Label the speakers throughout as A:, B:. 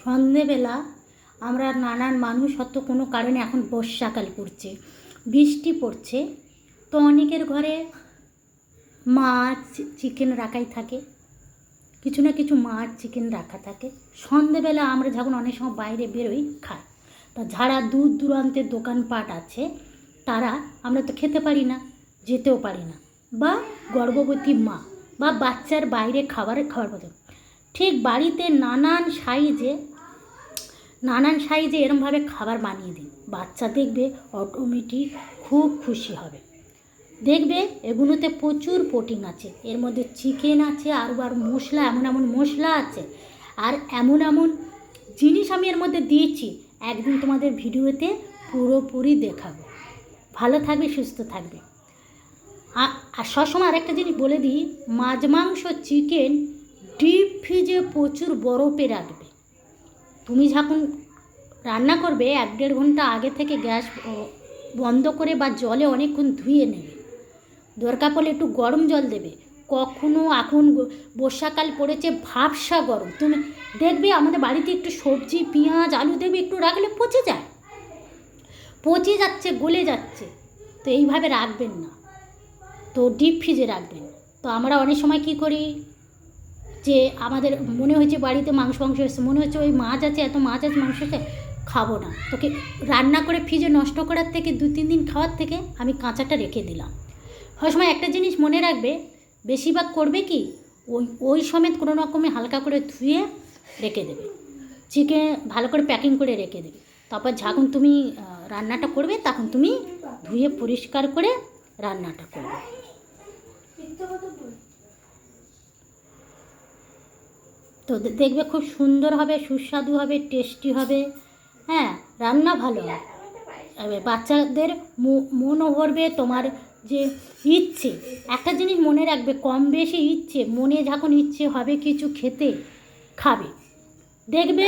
A: সন্ধেবেলা আমরা নানান মানুষ হয়তো কোনো কারণে, এখন বর্ষাকাল পড়ছে, বৃষ্টি পড়ছে, তো অনেকের ঘরে মাছ চিকেন রাখাই থাকে, কিছু না কিছু মাছ চিকেন রাখা থাকে। সন্ধেবেলা আমরা যখন অনেক সময় বাইরে বেরোই খাই, তা যারা দূর দূরান্তের দোকানপাট আছে তারা, আমরা তো খেতে পারি না, যেতেও পারি না, বা গর্ভবতী মা বা বাচ্চার বাইরে খাবার পথে ঠিক বাড়িতে নানান সাইজে এরমভাবে খাবার বানিয়ে দিন, বাচ্চা দেখবে অটোমেটিক খুব খুশি হবে। দেখবে এগুলোতে প্রচুর প্রোটিন আছে, এর মধ্যে চিকেন আছে, আর মশলা, এমন মশলা আছে, আর এমন জিনিস আমি এর মধ্যে দিয়েছি, একদিন তোমাদের ভিডিওতে পুরোপুরি দেখাবো। ভালো থাকবে, সুস্থ থাকবে। আর সবসময় আরেকটা জিনিস বলে দিই, মাছ মাংস চিকেন ডিপ ফ্রিজে প্রচুর বরফে রাখবে। তুমি যখন রান্না করবে 1-1.5 ঘন্টা আগে থেকে গ্যাস বন্ধ করে বা জলে অনেকক্ষণ ধুয়ে নেবে, দরকার পড়লে একটু গরম জল দেবে। কখনো এখন বর্ষাকাল পড়েছে, ভাবসা গরম, তুমি দেখবে আমাদের বাড়িতে একটু সবজি পেঁয়াজ আলু দেখবে একটু রাখলে পচে যাচ্ছে, গলে যাচ্ছে, তো এইভাবে রাখবেন না, তো ডিপ ফ্রিজে রাখবেন। তো আমরা অনেক সময় কি করি, যে আমাদের মনে হয়েছে বাড়িতে মাংস এসছে, মনে হচ্ছে ওই মাছ আছে, এত মাছ আছে, মাংস আছে, খাবো না, তোকে রান্না করে ফ্রিজে নষ্ট করার থেকে 2-3 দিন খাওয়ার থেকে আমি কাঁচাটা রেখে দিলাম। হয় সময় একটা জিনিস মনে রাখবে, বেশিরভাগ করবে কি, ওই সমেত কোনো রকমে হালকা করে ধুয়ে রেখে দেবে, চিকেন ভালো করে প্যাকিং করে রেখে দেবে। তারপর যখন তুমি রান্নাটা করবে তখন তুমি ধুয়ে পরিষ্কার করে রান্নাটা করবে। তো দেখবে খুব সুন্দর হবে, সুস্বাদু হবে, টেস্টি হবে। হ্যাঁ, রান্না ভালো হবে, বাচ্চাদের মনও ভরবে। তোমার যে ইচ্ছে, একটা জিনিস মনে রাখবে, কম বেশি ইচ্ছে, মনে যখন ইচ্ছে হবে কিছু খেতে, খাবে। দেখবে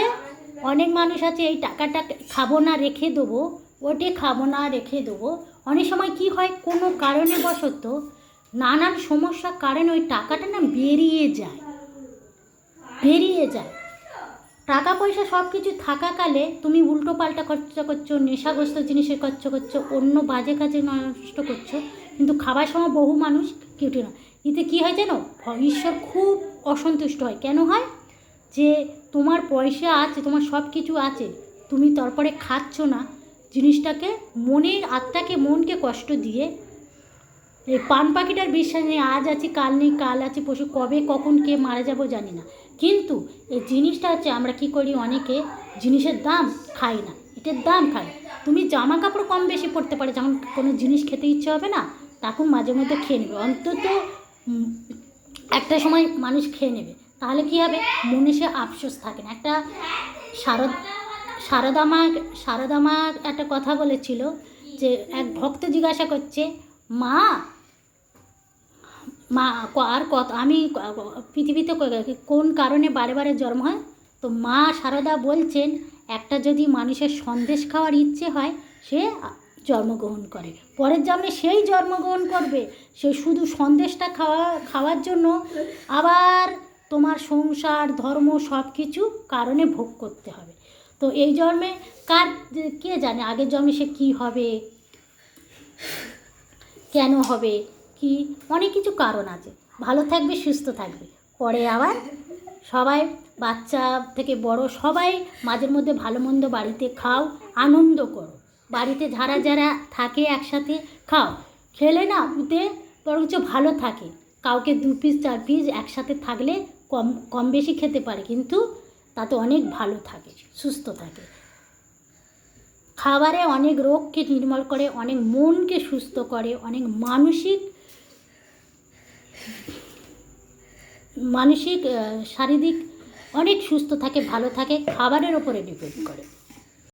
A: অনেক মানুষ আছে, এই টাকাটা খাবো না রেখে দেবো, ওটি খাবো না রেখে দেবো। অনেক সময় কি হয়, কোনো কারণে বশত নানান সমস্যার কারণে ওই টাকাটা না বেরিয়ে যায়। টাকা পয়সা সব কিছু থাকাকালে তুমি উল্টো পাল্টা খরচা করছো, নেশাগ্রস্ত জিনিসে খরচা করছো, অন্য বাজে কাজে নষ্ট করছো, কিন্তু খাবার সময় বহু মানুষ কেটে না। এতে কী হয় জানো, ঈশ্বর খুব অসন্তুষ্ট হয়। কেন হয়, যে তোমার পয়সা আছে, তোমার সব কিছু আছে, তুমি তারপরে খাচ্ছ না, জিনিসটাকে মনের আত্মাকে মনকে কষ্ট দিয়ে, এই পান পাখিটার বিশ্বাস নেই, আজ আছি কাল নেই, কাল আছে পশু, কবে কখন কে মারা যাবো জানি না। কিন্তু এই জিনিসটা হচ্ছে, আমরা কি করি, অনেকে জিনিসের দাম খাই না, এটার দাম খাই। তুমি জামা কাপড় কম বেশি পরতে পারে, যখন কোনো জিনিস খেতে ইচ্ছে হবে না তখন মাঝে মধ্যে খেয়ে নেবে, অন্তত একটা সময় মানুষ খেয়ে নেবে, তাহলে কি হবে, মনে সে আফসোস থাকে না। একটা সারদা মা একটা কথা বলেছিল, যে এক ভক্ত জিজ্ঞাসা করছে, মা আর কত, আমি পৃথিবীতে কোন কারণে বারে বারে জন্ম হয়? তো মা সারদা বলছেন, একটা যদি মানুষের সন্দেশ খাওয়ার ইচ্ছে হয়, সে জন্মগ্রহণ করে, পরের জন্মে সেই জন্মগ্রহণ করবে, সে শুধু সন্দেশটা খাওয়ার জন্য আবার তোমার সংসার ধর্ম সব কিছু কারণে ভোগ করতে হবে। তো এই জন্মে কে জানে আগের জন্মে সে কী হবে, কেন হবে, কি অনেক কিছু কারণ আছে। ভালো থাকবে, সুস্থ থাকবে, পরে আবার সবাই, বাচ্চা থেকে বড় সবাই মাঝে মধ্যে ভালো মন্দ বাড়িতে খাও, আনন্দ করো, বাড়িতে যারা থাকে একসাথে খাও, খেলে না উতে বরঞ্চ ভালো থাকে। কাউকে 2 পিস 4 পিস একসাথে থাকলে কম বেশি খেতে পারে, কিন্তু তাতে অনেক ভালো থাকে, সুস্থ থাকে। খাবারে অনেক রোগকে নির্মূল করে, অনেক মনকে সুস্থ করে, অনেক মানসিক শারীরিক অনেক সুস্থ থাকে, ভালো থাকে, খাবারের ওপরে ডিপেন্ড করে।